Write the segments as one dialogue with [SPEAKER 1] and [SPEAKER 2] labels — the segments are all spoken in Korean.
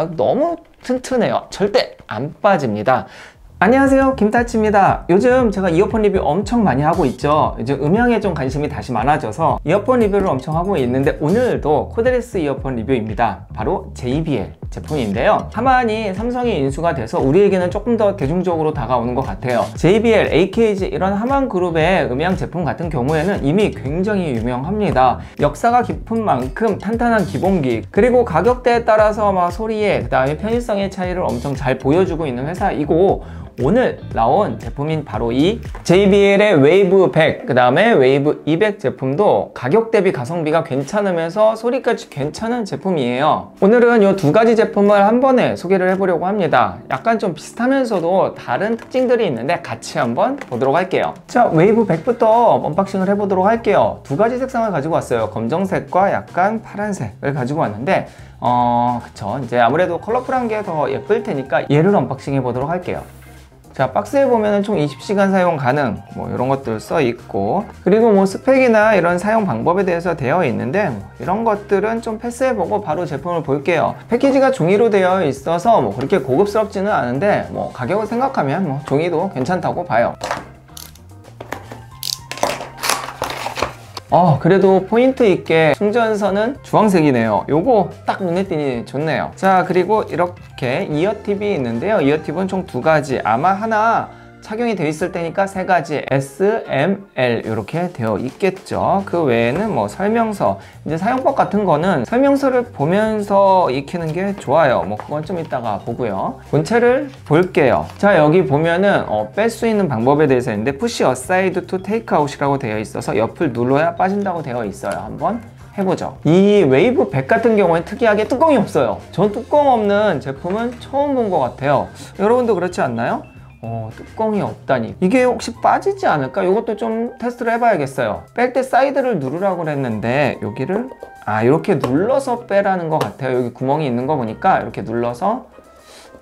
[SPEAKER 1] 너무 튼튼해요. 절대 안 빠집니다. 안녕하세요, 김타치입니다. 요즘 제가 이어폰 리뷰 엄청 많이 하고 있죠. 요즘 음향에 좀 관심이 다시 많아져서 이어폰 리뷰를 엄청 하고 있는데, 오늘도 코드레스 이어폰 리뷰입니다. 바로 JBL 제품인데요, 가만히 삼성이 인수가 돼서 우리에게는 조금 더 대중적으로 다가오는 것 같아요. JBL, AKG 이런 하만 그룹의 음향 제품 같은 경우에는 이미 굉장히 유명합니다. 역사가 깊은 만큼 탄탄한 기본기, 그리고 가격대에 따라서 막 소리에 그다음에 편의성의 차이를 엄청 잘 보여주고 있는 회사이고, 오늘 나온 제품인 바로 이 JBL의 웨이브 100, 그 다음에 웨이브 200 제품도 가격 대비 가성비가 괜찮으면서 소리까지 괜찮은 제품이에요. 오늘은 이 두 가지 제품을 한 번에 소개를 해보려고 합니다. 약간 좀 비슷하면서도 다른 특징들이 있는데 같이 한번 보도록 할게요. 자, 웨이브 100부터 언박싱을 해보도록 할게요. 두 가지 색상을 가지고 왔어요. 검정색과 약간 파란색을 가지고 왔는데 그쵸, 이제 아무래도 컬러풀한 게 더 예쁠 테니까 얘를 언박싱 해보도록 할게요. 자, 박스에 보면은 총 20시간 사용 가능, 이런 것들 써 있고, 그리고 스펙이나 이런 사용 방법에 대해서 되어 있는데, 이런 것들은 좀 패스해보고 바로 제품을 볼게요. 패키지가 종이로 되어 있어서 그렇게 고급스럽지는 않은데, 가격을 생각하면 종이도 괜찮다고 봐요. 그래도 포인트 있게 충전선은 주황색이네요. 요거 딱 눈에 띄니 좋네요. 자, 그리고 이렇게 이어팁이 있는데요, 이어팁은 총 두 가지, 아마 하나 착용이 되어 있을 때니까 세 가지 S, M, L 이렇게 되어 있겠죠. 그 외에는 설명서, 이제 사용법 같은 거는 설명서를 보면서 익히는 게 좋아요. 그건 좀 이따가 보고요. 본체를 볼게요. 자, 여기 보면은 뺄 수 있는 방법에 대해서 있는데 push aside to take out이라고 되어 있어서 옆을 눌러야 빠진다고 되어 있어요. 한번 해보죠. 이 웨이브 100 같은 경우는 특이하게 뚜껑이 없어요. 전 뚜껑 없는 제품은 처음 본 것 같아요. 여러분도 그렇지 않나요? 뚜껑이 없다니, 이게 혹시 빠지지 않을까? 이것도 좀 테스트를 해봐야겠어요. 뺄 때 사이드를 누르라고 그랬는데, 여기를 이렇게 눌러서 빼라는 것 같아요. 여기 구멍이 있는 거 보니까 이렇게 눌러서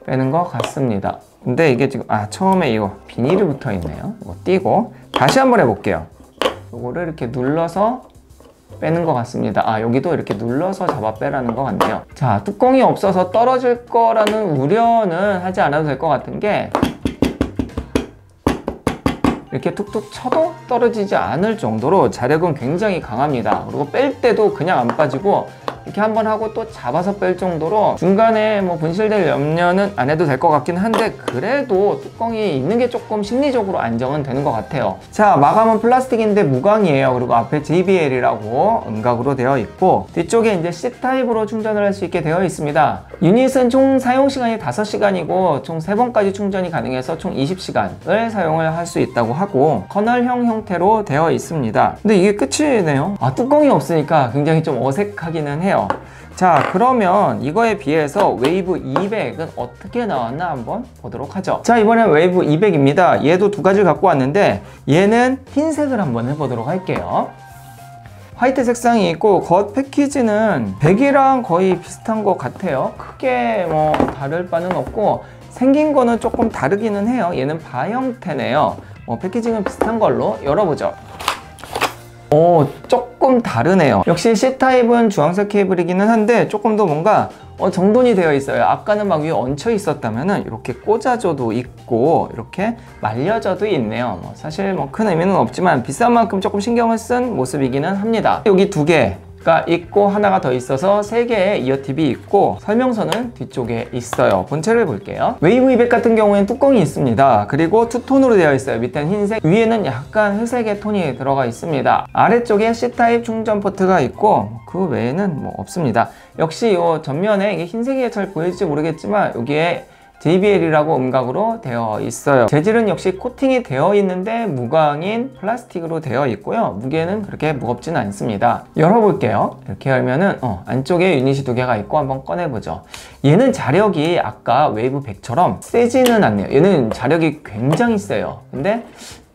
[SPEAKER 1] 빼는 것 같습니다. 근데 이게 지금 처음에 이거 비닐이 붙어 있네요. 이거 띄고 다시 한번 해볼게요. 이거를 이렇게 눌러서 빼는 것 같습니다. 여기도 이렇게 눌러서 잡아 빼라는 것 같네요. 자, 뚜껑이 없어서 떨어질 거라는 우려는 하지 않아도 될 것 같은 게, 이렇게 툭툭 쳐도 떨어지지 않을 정도로 자력은 굉장히 강합니다. 그리고 뺄 때도 그냥 안 빠지고, 이렇게 한번 하고 또 잡아서 뺄 정도로 중간에 분실될 염려는 안 해도 될 것 같긴 한데, 그래도 뚜껑이 있는 게 조금 심리적으로 안정은 되는 것 같아요. 자, 마감은 플라스틱인데 무광이에요. 그리고 앞에 JBL이라고 음각으로 되어 있고, 뒤쪽에 이제 C타입으로 충전을 할 수 있게 되어 있습니다. 유닛은 총 사용시간이 5시간이고 총 3번까지 충전이 가능해서 총 20시간을 사용을 할 수 있다고 하고, 커널형 형태로 되어 있습니다. 근데 이게 끝이네요. 뚜껑이 없으니까 굉장히 좀 어색하기는 해요. 자, 그러면 이거에 비해서 웨이브 200은 어떻게 나왔나 한번 보도록 하죠. 자, 이번엔 웨이브 200입니다. 얘도 두 가지를 갖고 왔는데, 얘는 흰색을 한번 해보도록 할게요. 화이트 색상이 있고, 겉 패키지는 100이랑 거의 비슷한 것 같아요. 크게 다를 바는 없고, 생긴 거는 조금 다르기는 해요. 얘는 바 형태네요. 패키징은 비슷한 걸로 열어보죠. 조금 다르네요. 역시 C타입은 주황색 케이블이기는 한데, 조금 더 뭔가 정돈이 되어 있어요. 아까는 막 위에 얹혀 있었다면은 이렇게 꽂아져도 있고, 이렇게 말려져도 있네요. 사실 큰 의미는 없지만 비싼 만큼 조금 신경을 쓴 모습이기는 합니다. 여기 두 개가 있고 하나가 더 있어서 3개의 이어팁이 있고, 설명서는 뒤쪽에 있어요. 본체를 볼게요. 웨이브 200 같은 경우에는 뚜껑이 있습니다. 그리고 투톤으로 되어 있어요. 밑에는 흰색, 위에는 약간 회색의 톤이 들어가 있습니다. 아래쪽에 C타입 충전 포트가 있고, 그 외에는 없습니다. 역시 이 전면에 이게 흰색이 잘 보일지 모르겠지만, 여기에 JBL이라고 음각으로 되어 있어요. 재질은 역시 코팅이 되어 있는데 무광인 플라스틱으로 되어 있고요. 무게는 그렇게 무겁지는 않습니다. 열어볼게요. 이렇게 열면은 안쪽에 유닛이 두 개가 있고, 한번 꺼내보죠. 얘는 자력이 아까 웨이브 100처럼 세지는 않네요. 얘는 자력이 굉장히 세요. 근데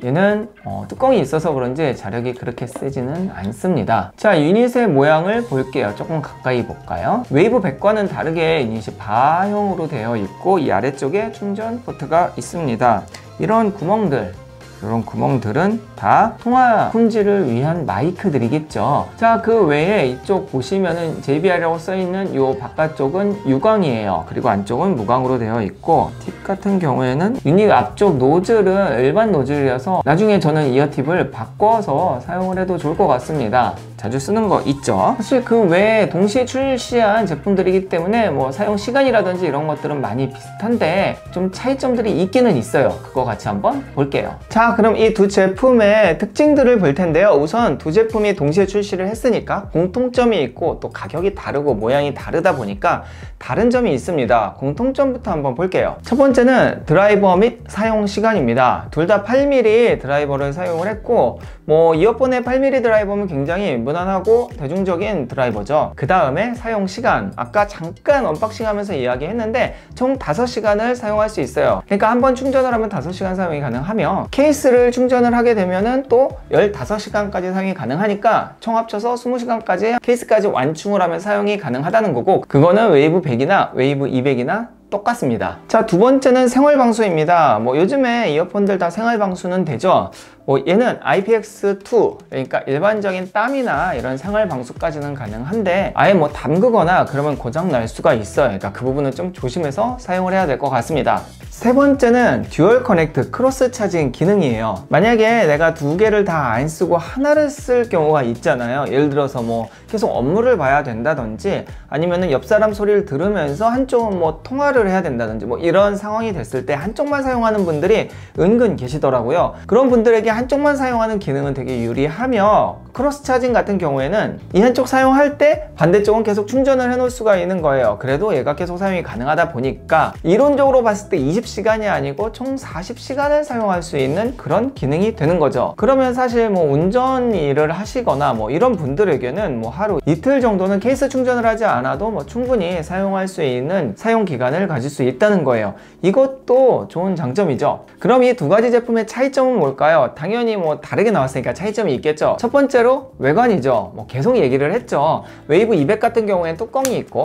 [SPEAKER 1] 얘는 뚜껑이 있어서 그런지 자력이 그렇게 세지는 않습니다. 자, 유닛의 모양을 볼게요. 조금 가까이 볼까요? 웨이브 100과는 다르게 유닛이 바형으로 되어 있고, 이 아래쪽에 충전 포트가 있습니다. 이런 구멍들, 이런 구멍들은 다 통화 품질을 위한 마이크들이겠죠. 자, 그 외에 이쪽 보시면은 JBL이라고 써있는 요 바깥쪽은 유광이에요. 그리고 안쪽은 무광으로 되어 있고, 팁 같은 경우에는 유닛 앞쪽 노즐은 일반 노즐이라서 나중에 저는 이어팁을 바꿔서 사용을 해도 좋을 것 같습니다. 자주 쓰는 거 있죠. 사실 그 외에 동시에 출시한 제품들이기 때문에 뭐 사용 시간이라든지 이런 것들은 많이 비슷한데 좀 차이점들이 있기는 있어요. 그거 같이 한번 볼게요. 자, 그럼 이 두 제품의 특징들을 볼 텐데요. 우선 두 제품이 동시에 출시를 했으니까 공통점이 있고 또 가격이 다르고 모양이 다르다 보니까 다른 점이 있습니다. 공통점부터 한번 볼게요. 첫 번째는 드라이버 및 사용 시간입니다. 둘 다 8mm 드라이버를 사용을 했고, 뭐 이어폰의 8mm 드라이버는 굉장히 무난하고 대중적인 드라이버죠. 그 다음에 사용 시간, 아까 잠깐 언박싱 하면서 이야기했는데 총 5시간을 사용할 수 있어요. 그러니까 한번 충전을 하면 5시간 사용이 가능하며, 케이스를 충전을 하게 되면은 또 15시간까지 사용이 가능하니까 총 합쳐서 20시간까지 케이스까지 완충을 하면 사용이 가능하다는 거고, 그거는 웨이브 100이나 웨이브 200이나 똑같습니다. 자, 두 번째는 생활방수입니다. 뭐 요즘에 이어폰들 다 생활방수는 되죠. 뭐 얘는 IPX2, 그러니까 일반적인 땀이나 이런 생활방수까지는 가능한데, 아예 뭐 담그거나 그러면 고장 날 수가 있어요. 그러니까 그 부분은 좀 조심해서 사용을 해야 될 것 같습니다. 세 번째는 듀얼 커넥트 크로스 차징 기능이에요. 만약에 내가 두 개를 다 안 쓰고 하나를 쓸 경우가 있잖아요. 예를 들어서 뭐 계속 업무를 봐야 된다든지, 아니면은 옆 사람 소리를 들으면서 한쪽은 뭐 통화를 해야 된다든지, 뭐 이런 상황이 됐을 때 한쪽만 사용하는 분들이 은근 계시더라고요. 그런 분들에게 한쪽만 사용하는 기능은 되게 유리하며, 크로스 차징 같은 경우에는 이 한쪽 사용할 때 반대쪽은 계속 충전을 해 놓을 수가 있는 거예요. 그래도 얘가 계속 사용이 가능하다 보니까 이론적으로 봤을 때 20시간이 아니고 총 40시간을 사용할 수 있는 그런 기능이 되는 거죠. 그러면 사실 뭐 운전 일을 하시거나 뭐 이런 분들에게는 뭐 하루 이틀 정도는 케이스 충전을 하지 않아도 뭐 충분히 사용할 수 있는 사용 기간을 가질 수 있다는 거예요. 이것도 좋은 장점이죠. 그럼 이 두 가지 제품의 차이점은 뭘까요? 당연히 뭐 다르게 나왔으니까 차이점이 있겠죠. 첫 번째로 외관이죠. 뭐 계속 얘기를 했죠. 웨이브 200 같은 경우에는 뚜껑이 있고,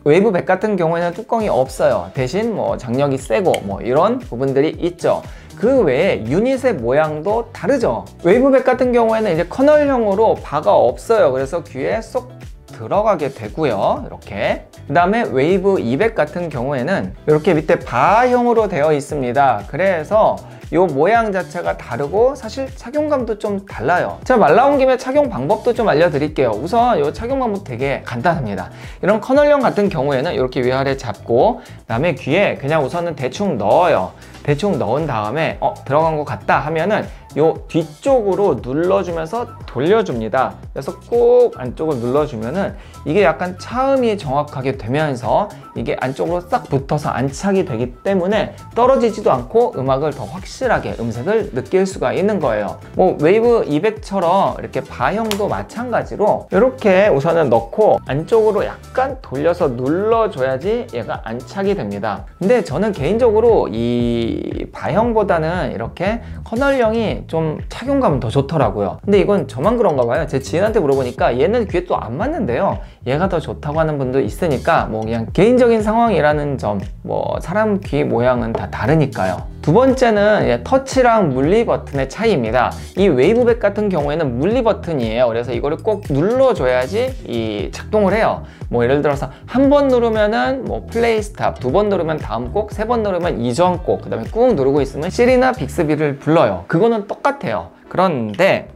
[SPEAKER 1] 웨이브 100 같은 경우에는 뚜껑이 없어요. 대신 뭐 장력이 세고 뭐 이런 부분들이 있죠. 그 외에 유닛의 모양도 다르죠. 웨이브 100 같은 경우에는 이제 커널형으로 바가 없어요. 그래서 귀에 쏙 들어가게 되고요. 이렇게. 그 다음에 웨이브 200 같은 경우에는 이렇게 밑에 바형으로 되어 있습니다. 그래서 이 모양 자체가 다르고 사실 착용감도 좀 달라요. 자, 말 나온 김에 착용 방법도 좀 알려드릴게요. 우선 이 착용 방법 되게 간단합니다. 이런 커널형 같은 경우에는 이렇게 위아래 잡고, 그다음에 귀에 그냥 우선은 대충 넣어요. 대충 넣은 다음에 들어간 것 같다 하면은 요 뒤쪽으로 눌러주면서 돌려줍니다. 그래서 꾹 안쪽을 눌러주면은 이게 약간 차음이 정확하게 되면서 이게 안쪽으로 싹 붙어서 안착이 되기 때문에 떨어지지도 않고 음악을 더 확실하게 음색을 느낄 수가 있는 거예요. 뭐 웨이브 200처럼 이렇게 바형도 마찬가지로 이렇게 우선은 넣고 안쪽으로 약간 돌려서 눌러줘야지 얘가 안착이 됩니다. 근데 저는 개인적으로 이 바형보다는 이렇게 커널형이 좀 착용감은 더 좋더라고요. 근데 이건 저만 그런가 봐요. 제 지인한테 물어보니까 얘는 귀에 또 안 맞는데요, 얘가 더 좋다고 하는 분도 있으니까 뭐 그냥 개인적인 상황이라는 점, 뭐 사람 귀 모양은 다 다르니까요. 두 번째는 터치랑 물리 버튼의 차이입니다. 이 웨이브 100 같은 경우에는 물리 버튼이에요. 그래서 이거를 꼭 눌러줘야지 이 작동을 해요. 뭐 예를 들어서 한 번 누르면은 뭐 플레이 스탑, 두 번 누르면 다음 곡, 세 번 누르면 이전 곡, 그 다음에 꾹 누르고 있으면 시리나 빅스비를 불러요. 그거는 똑같아요. 그런데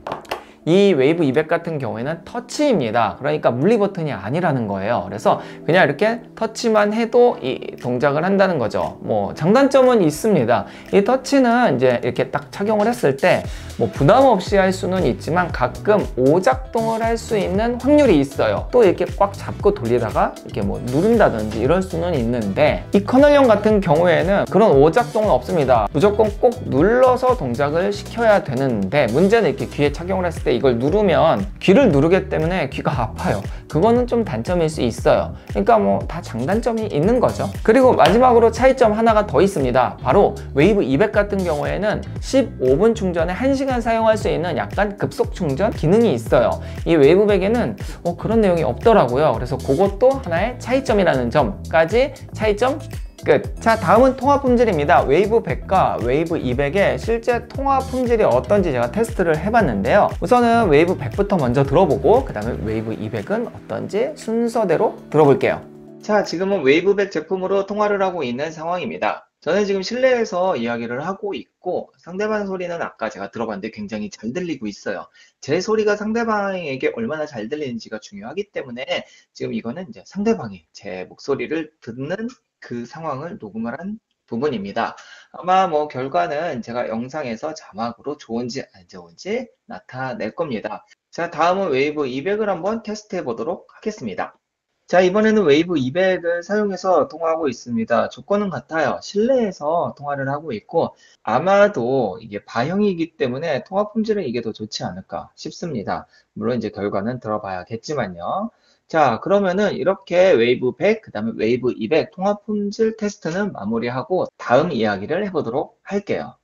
[SPEAKER 1] 이 웨이브 200 같은 경우에는 터치입니다. 그러니까 물리 버튼이 아니라는 거예요. 그래서 그냥 이렇게 터치만 해도 이 동작을 한다는 거죠. 뭐 장단점은 있습니다. 이 터치는 이제 이렇게 딱 착용을 했을 때 뭐 부담 없이 할 수는 있지만 가끔 오작동을 할 수 있는 확률이 있어요. 또 이렇게 꽉 잡고 돌리다가 이렇게 뭐 누른다든지 이럴 수는 있는데, 이 커널형 같은 경우에는 그런 오작동은 없습니다. 무조건 꼭 눌러서 동작을 시켜야 되는데, 문제는 이렇게 귀에 착용을 했을 때 이걸 누르면 귀를 누르기 때문에 귀가 아파요. 그거는 좀 단점일 수 있어요. 그러니까 뭐 다 장단점이 있는 거죠. 그리고 마지막으로 차이점 하나가 더 있습니다. 바로 웨이브 200 같은 경우에는 15분 충전에 1시간 사용할 수 있는 약간 급속 충전 기능이 있어요. 이 웨이브 100에는 그런 내용이 없더라고요. 그래서 그것도 하나의 차이점이라는 점까지 차이점 끝. 자, 다음은 통화 품질입니다. 웨이브 100과 웨이브 200의 실제 통화 품질이 어떤지 제가 테스트를 해봤는데요. 우선은 웨이브 100부터 먼저 들어보고 그 다음에 웨이브 200은 어떤지 순서대로 들어볼게요. 자, 지금은 웨이브 100 제품으로 통화를 하고 있는 상황입니다. 저는 지금 실내에서 이야기를 하고 있고 상대방 소리는 아까 제가 들어봤는데 굉장히 잘 들리고 있어요. 제 소리가 상대방에게 얼마나 잘 들리는지가 중요하기 때문에 지금 이거는 이제 상대방이 제 목소리를 듣는 그 상황을 녹음을 한 부분입니다. 아마 뭐 결과는 제가 영상에서 자막으로 좋은지 안 좋은지 나타낼 겁니다. 자, 다음은 웨이브 200을 한번 테스트해 보도록 하겠습니다. 자, 이번에는 웨이브 200을 사용해서 통화하고 있습니다. 조건은 같아요. 실내에서 통화를 하고 있고 아마도 이게 바형이기 때문에 통화 품질은 이게 더 좋지 않을까 싶습니다. 물론 이제 결과는 들어봐야겠지만요. 자, 그러면은 이렇게 웨이브 100, 그 다음에 웨이브 200 통화 품질 테스트는 마무리하고 다음 이야기를 해보도록 할게요.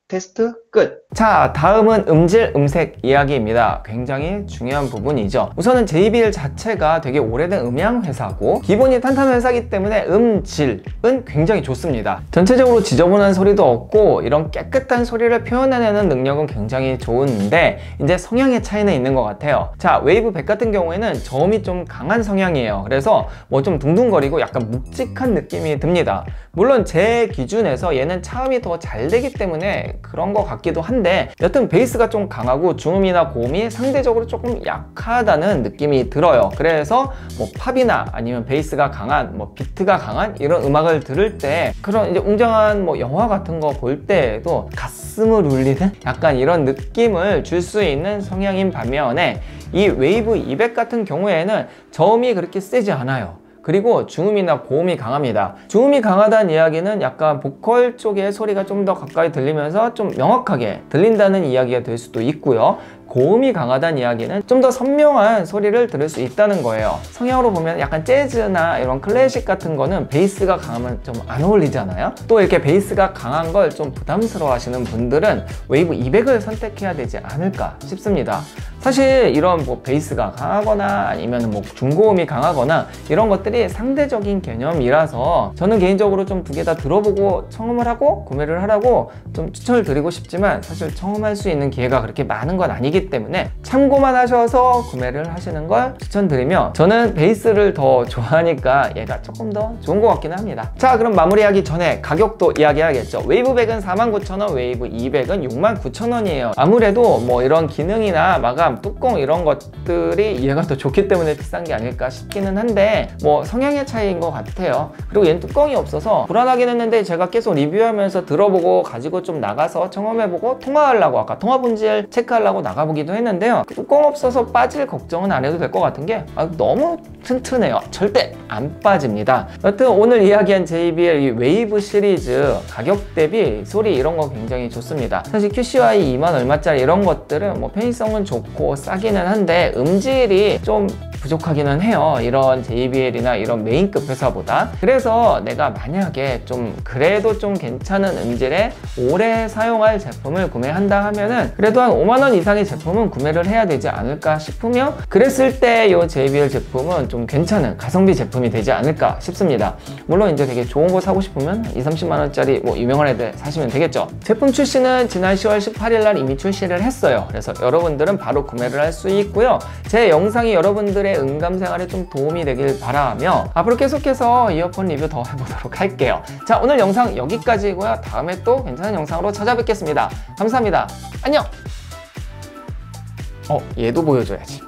[SPEAKER 1] 테스트 끝! 자, 다음은 음질, 음색 이야기입니다. 굉장히 중요한 부분이죠. 우선은 JBL 자체가 되게 오래된 음향 회사고 기본이 탄탄한 회사이기 때문에 음질은 굉장히 좋습니다. 전체적으로 지저분한 소리도 없고 이런 깨끗한 소리를 표현해내는 능력은 굉장히 좋은데 이제 성향의 차이는 있는 것 같아요. 자, 웨이브 100 같은 경우에는 저음이 좀 강한 성향이에요. 그래서 뭐 좀 둥둥거리고 약간 묵직한 느낌이 듭니다. 물론 제 기준에서 얘는 차음이 더 잘 되기 때문에 그런 것 같기도 한데 여튼 베이스가 좀 강하고 중음이나 고음이 상대적으로 조금 약하다는 느낌이 들어요. 그래서 뭐 팝이나 아니면 베이스가 강한 뭐 비트가 강한 이런 음악을 들을 때 그런 이제 웅장한 뭐 영화 같은 거 볼 때에도 가슴을 울리는 약간 이런 느낌을 줄 수 있는 성향인 반면에 이 웨이브 200 같은 경우에는 저음이 그렇게 세지 않아요. 그리고 중음이나 고음이 강합니다. 중음이 강하다는 이야기는 약간 보컬 쪽의 소리가 좀 더 가까이 들리면서 좀 명확하게 들린다는 이야기가 될 수도 있고요. 고음이 강하다는 이야기는 좀 더 선명한 소리를 들을 수 있다는 거예요. 성향으로 보면 약간 재즈나 이런 클래식 같은 거는 베이스가 강하면 좀 안 어울리잖아요. 또 이렇게 베이스가 강한 걸 좀 부담스러워 하시는 분들은 웨이브 200을 선택해야 되지 않을까 싶습니다. 사실 이런 뭐 베이스가 강하거나 아니면 뭐 중고음이 강하거나 이런 것들이 상대적인 개념이라서 저는 개인적으로 좀 두 개 다 들어보고 청음을 하고 구매를 하라고 좀 추천을 드리고 싶지만 사실 청음할 수 있는 기회가 그렇게 많은 건 아니기 때문에 참고만 하셔서 구매를 하시는 걸 추천드리며 저는 베이스를 더 좋아하니까 얘가 조금 더 좋은 것 같기는 합니다. 자, 그럼 마무리하기 전에 가격도 이야기해야겠죠. 웨이브 100은 49,000원, 웨이브 200은 69,000원이에요. 아무래도 뭐 이런 기능이나 마감, 뚜껑 이런 것들이 얘가 더 좋기 때문에 비싼 게 아닐까 싶기는 한데 뭐 성향의 차이인 것 같아요. 그리고 얘는 뚜껑이 없어서 불안하긴 했는데 제가 계속 리뷰하면서 들어보고 가지고 좀 나가서 청음해보고 통화하려고 아까 통화 품질 체크하려고 나가보기도 했는데요. 뚜껑 없어서 빠질 걱정은 안 해도 될 것 같은 게 너무 튼튼해요. 절대 안 빠집니다. 여튼 오늘 이야기한 JBL 이 웨이브 시리즈 가격 대비 소리 이런 거 굉장히 좋습니다. 사실 QCY 2만 얼마짜리 이런 것들은 뭐 편의성은 좋고 싸기는 한데 음질이 좀 부족하기는 해요. 이런 JBL이나 이런 메인급 회사보다. 그래서 내가 만약에 좀 그래도 좀 괜찮은 음질에 오래 사용할 제품을 구매한다 하면은 그래도 한 5만원 이상의 제품은 구매를 해야 되지 않을까 싶으며 그랬을 때 이 JBL 제품은 좀 괜찮은 가성비 제품이 되지 않을까 싶습니다. 물론 이제 되게 좋은 거 사고 싶으면 20-30만원짜리 뭐 유명한 애들 사시면 되겠죠. 제품 출시는 지난 10월 18일 날 이미 출시를 했어요. 그래서 여러분들은 바로 구매를 할 수 있고요. 제 영상이 여러분들의 음감 생활에 좀 도움이 되길 바라며 앞으로 계속해서 이어폰 리뷰 더 해보도록 할게요. 자, 오늘 영상 여기까지고요. 다음에 또 괜찮은 영상으로 찾아뵙겠습니다. 감사합니다. 안녕! 얘도 보여줘야지.